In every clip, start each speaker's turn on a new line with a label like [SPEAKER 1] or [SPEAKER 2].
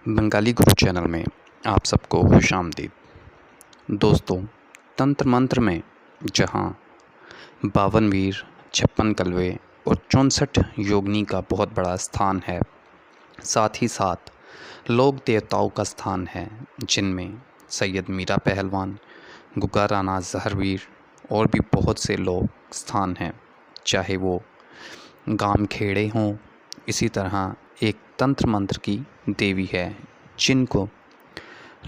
[SPEAKER 1] बंगाली गुरु channel में आप सबको खुशामदीद। दोस्तों, तंत्र मंत्र में जहाँ 52 वीर, 56 कलवे और 64 योगिनी का बहुत बड़ा स्थान है, साथ ही साथ लोक देवताओं का स्थान है, जिनमें सैयद मीरा पहलवान, गुग्गा राणा जहरवीर और भी बहुत से लोग स्थान हैं। चाहे वो गाम खेड़े हों, इसी तरह एक तंत्र मंत्र की देवी है जिनको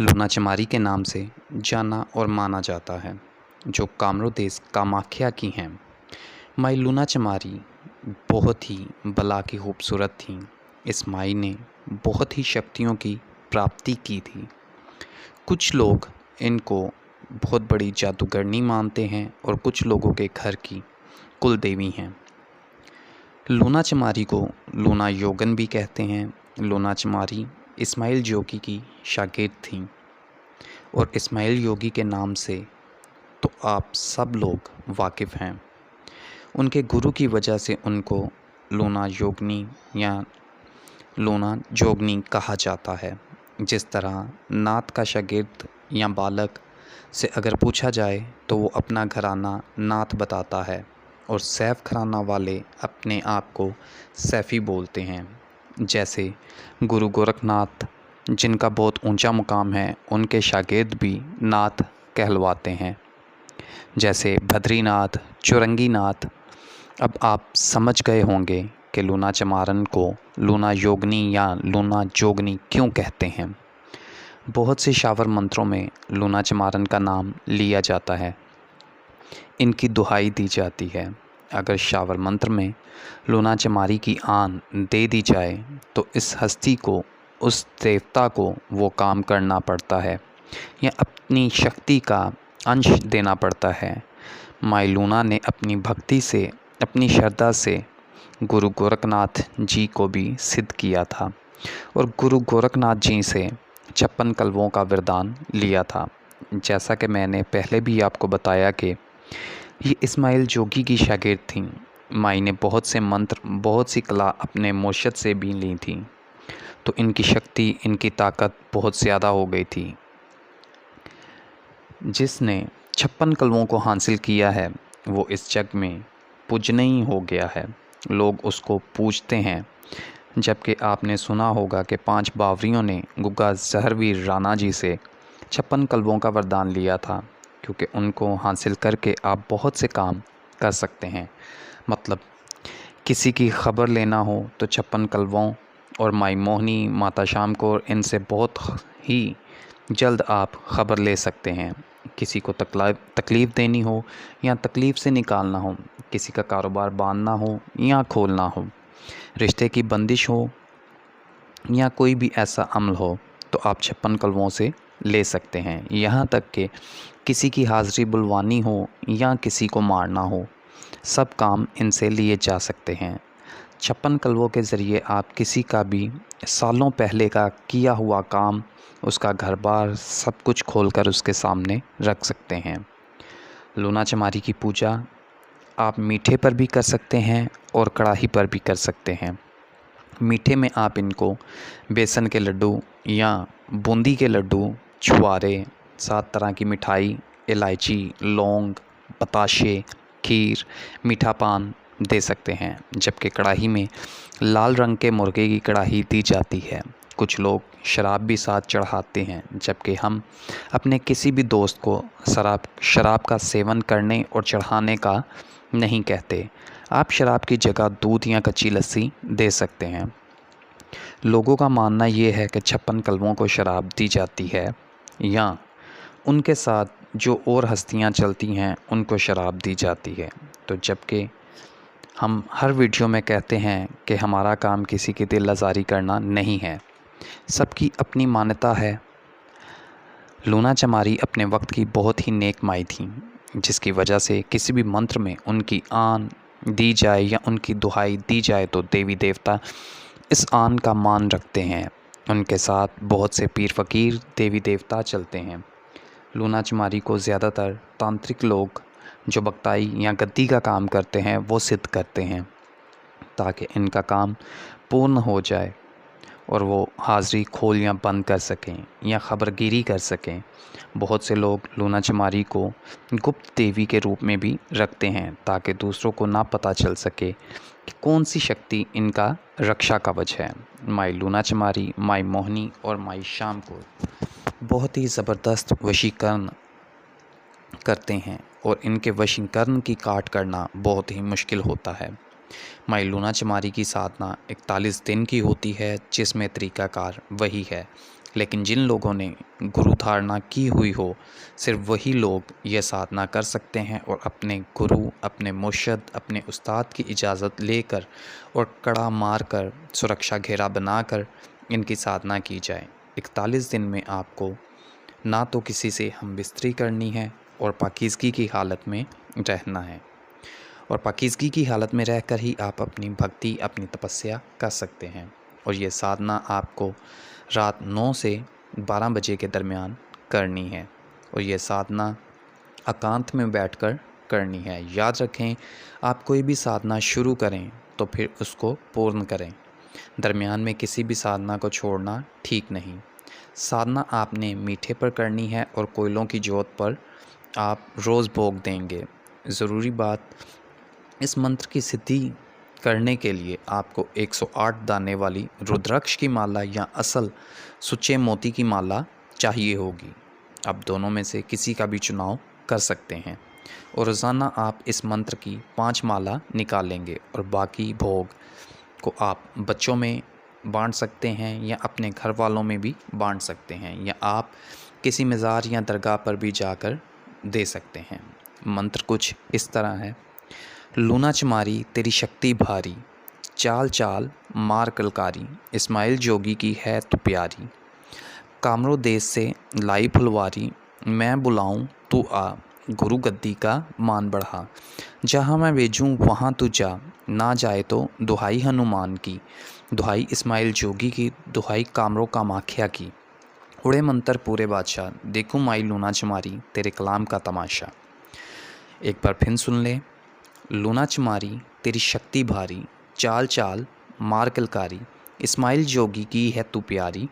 [SPEAKER 1] लूना चमारी के नाम से जाना और माना जाता है, जो कामरू देश कामाख्या की हैं। माई लूना चमारी बहुत ही बला की खूबसूरत थी। इस माई ने बहुत ही शक्तियों की प्राप्ति की थी। कुछ लोग इनको बहुत बड़ी जादूगरनी मानते हैं और कुछ लोगों के घर की कुल देवी हैं। लूना चमारी को लूना योगन भी कहते हैं। लूना चमारी इस्माइल जोगी की शागिर्द थीं और इस्माइल योगी के नाम से तो आप सब लोग वाकिफ़ हैं। उनके गुरु की वजह से उनको लूना योगनी या लूना जोगनी कहा जाता है। जिस तरह नात का शागिर्द या बालक से अगर पूछा जाए तो वो अपना घराना नात बताता है और सैफ घराना वाले अपने आप को सैफ़ी बोलते हैं। जैसे गुरु गोरखनाथ, जिनका बहुत ऊंचा मुकाम है, उनके शागिर्द भी नाथ कहलवाते हैं, जैसे बद्रीनाथ, चौरंगीनाथ। अब आप समझ गए होंगे कि लूना चमारन को लूना योगनी या लूना जोगनी क्यों कहते हैं। बहुत से शावर मंत्रों में लूना चमारन का नाम लिया जाता है, इनकी दुहाई दी जाती है। अगर शावर मंत्र में लूना चमारी की आन दे दी जाए तो इस हस्ती को, उस देवता को वो काम करना पड़ता है या अपनी शक्ति का अंश देना पड़ता है। माई लूना ने अपनी भक्ति से, अपनी श्रद्धा से गुरु गोरखनाथ जी को भी सिद्ध किया था और गुरु गोरखनाथ जी से 56 कलवों का वरदान लिया था। जैसा कि मैंने पहले भी आपको बताया कि ये इस्माइल जोगी की शागिर्द थीं। माई ने बहुत से मंत्र, बहुत सी कला अपने मुर्शद से भी ली थी, तो इनकी शक्ति, इनकी ताकत बहुत ज़्यादा हो गई थी। जिसने 56 कलवों को हासिल किया है वो इस जग में पूजनीय हो गया है। लोग उसको पूजते हैं। जबकि आपने सुना होगा कि 5 बावरियों ने गुग्गा जहरवीर राणा जी से 56 कलवों का वरदान लिया था, क्योंकि उनको हासिल करके आप बहुत से काम कर सकते हैं। मतलब किसी की ख़बर लेना हो तो 56 कलवों और माई मोहनी, माता शाम को, इनसे बहुत ही जल्द आप ख़बर ले सकते हैं। किसी को तकलीफ़ देनी हो या तकलीफ़ से निकालना हो, किसी का कारोबार बांधना हो या खोलना हो, रिश्ते की बंदिश हो या कोई भी ऐसा अमल हो, तो आप 56 कलवों से ले सकते हैं। यहाँ तक कि किसी की हाज़िरी बुलवानी हो या किसी को मारना हो, सब काम इनसे लिए जा सकते हैं। 56 कलवों के ज़रिए आप किसी का भी सालों पहले का किया हुआ काम, उसका घर बार सब कुछ खोलकर उसके सामने रख सकते हैं। लूना चमारी की पूजा आप मीठे पर भी कर सकते हैं और कड़ाही पर भी कर सकते हैं। मीठे में आप इनको बेसन के लड्डू या बूंदी के लड्डू, छुआरे, 7 तरह की मिठाई, इलायची, लौंग, बताशे, खीर, मीठा पान दे सकते हैं। जबकि कढ़ाई में लाल रंग के मुर्गे की कढ़ाई दी जाती है। कुछ लोग शराब भी साथ चढ़ाते हैं, जबकि हम अपने किसी भी दोस्त को शराब का सेवन करने और चढ़ाने का नहीं कहते। आप शराब की जगह दूध या कच्ची लस्सी दे सकते हैं। लोगों का मानना ये है कि 56 कलवों को शराब दी जाती है या उनके साथ जो और हस्तियां चलती हैं उनको शराब दी जाती है। तो जबकि हम हर वीडियो में कहते हैं कि हमारा काम किसी की दिल आज़ारी करना नहीं है, सबकी अपनी मान्यता है। लूना चमारी अपने वक्त की बहुत ही नेक माई थी, जिसकी वजह से किसी भी मंत्र में उनकी आन दी जाए या उनकी दुहाई दी जाए तो देवी देवता इस आन का मान रखते हैं। उनके साथ बहुत से पीर फ़कीर, देवी देवता चलते हैं। लूना चमारी को ज़्यादातर तांत्रिक लोग जो बख्ताई या गद्दी का काम करते हैं वो सिद्ध करते हैं, ताकि इनका काम पूर्ण हो जाए और वो हाज़िरी खोल या बंद कर सकें या ख़बरगिरी कर सकें। बहुत से लोग लूना चमारी को गुप्त देवी के रूप में भी रखते हैं ताकि दूसरों को ना पता चल सके कि कौन सी शक्ति इनका रक्षा कवच है। माई लूना चमारी, माई मोहिनी और माई शाम को बहुत ही ज़बरदस्त वशीकरण करते हैं और इनके वशीकरण की काट करना बहुत ही मुश्किल होता है। माई लूना चमारी की साधना 41 दिन की होती है, जिसमें तरीक़ाकार वही है, लेकिन जिन लोगों ने गुरु धारणा की हुई हो सिर्फ वही लोग यह साधना कर सकते हैं और अपने गुरु, अपने मुर्शद, अपने उस्ताद की इजाज़त लेकर और कड़ा मार कर सुरक्षा घेरा बनाकर इनकी साधना की जाए। 41 दिन में आपको ना तो किसी से हमबिस्तरी करनी है और पाकीज़गी की हालत में रहना है, और पाकीज़गी की हालत में रहकर ही आप अपनी भक्ति, अपनी तपस्या कर सकते हैं। और ये साधना आपको रात 9 से 12 बजे के दरमियान करनी है और ये साधना एकांत में बैठकर करनी है। याद रखें, आप कोई भी साधना शुरू करें तो फिर उसको पूर्ण करें। दरमियान में किसी भी साधना को छोड़ना ठीक नहीं। साधना आपने मीठे पर करनी है और कोयलों की जोत पर आप रोज़ भोग देंगे। ज़रूरी बात, इस मंत्र की सिद्धि करने के लिए आपको 108 दाने वाली रुद्राक्ष की माला या असल सुच्चे मोती की माला चाहिए होगी। आप दोनों में से किसी का भी चुनाव कर सकते हैं और रोज़ाना आप इस मंत्र की 5 माला निकालेंगे और बाकी भोग को आप बच्चों में बांट सकते हैं या अपने घर वालों में भी बांट सकते हैं, या आप किसी मज़ार या दरगाह पर भी जाकर दे सकते हैं। मंत्र कुछ इस तरह है। लूना चमारी तेरी शक्ति भारी, चाल चाल मार कलकारी, इस्माइल जोगी की है तू प्यारी, कामरो देश से लाई फुलवारी, मैं बुलाऊं तू आ, गुरु गद्दी का मान बढ़ा, जहाँ मैं भेजूं वहाँ तू जा, ना जाए तो दुहाई हनुमान की, दुहाई इस्माइल जोगी की, दुहाई कामरो कामाख्या की, उड़े मंतर पूरे बादशाह, देखूं माई लूना चमारी तेरे कलाम का तमाशा। एक बार फिर सुन ले। लूना चमारी तेरी शक्ति भारी, चाल चाल मार कलकारी, इस्माइल जोगी की है तू प्यारी,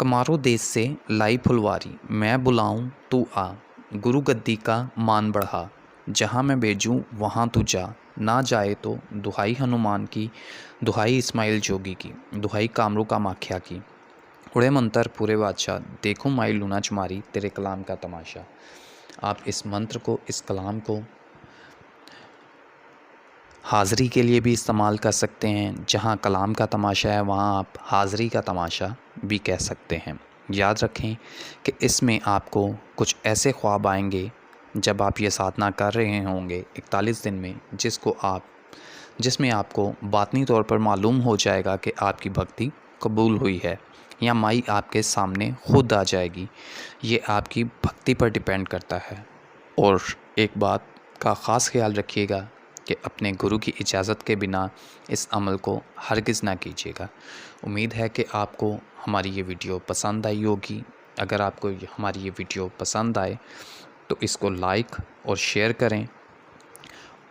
[SPEAKER 1] कमारो देश से लाई फुलवारी, मैं बुलाऊं तू आ, गुरु गद्दी का मान बढ़ा, जहाँ मैं भेजूं वहाँ तू जा, ना जाए तो दुहाई हनुमान की, दुहाई इस्माइल जोगी की, दुहाई कामरू कामाख्या की, उड़े मंतर पूरे बादशाह, देखूं माई लूना चमारी तेरे कलाम का तमाशा। आप इस मंत्र को, इस कलाम को हाज़िरी के लिए भी इस्तेमाल कर सकते हैं। जहाँ कलाम का तमाशा है वहाँ आप हाज़िरी का तमाशा भी कह सकते हैं। याद रखें कि इसमें आपको कुछ ऐसे ख्वाब आएंगे जब आप ये साधना कर रहे होंगे 41 दिन में, जिसमें आपको बातनी तौर पर मालूम हो जाएगा कि आपकी भक्ति कबूल हुई है या माई आपके सामने खुद आ जाएगी। ये आपकी भक्ति पर डिपेंड करता है। और एक बात का ख़ास ख्याल रखिएगा कि अपने गुरु की इजाज़त के बिना इस अमल को हरगिज़ ना कीजिएगा। उम्मीद है कि आपको हमारी ये वीडियो पसंद आई होगी। अगर आपको हमारी ये वीडियो पसंद आए तो इसको लाइक और शेयर करें,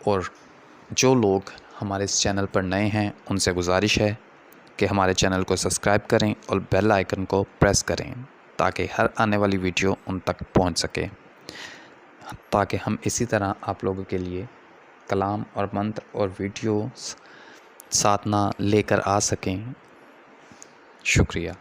[SPEAKER 1] और जो लोग हमारे इस चैनल पर नए हैं उनसे गुजारिश है कि हमारे चैनल को सब्सक्राइब करें और बेल आइकन को प्रेस करें ताकि हर आने वाली वीडियो उन तक पहुंच सके, ताकि हम इसी तरह आप लोगों के लिए कलाम और मंत्र और वीडियो साधना लेकर आ सकें। शुक्रिया।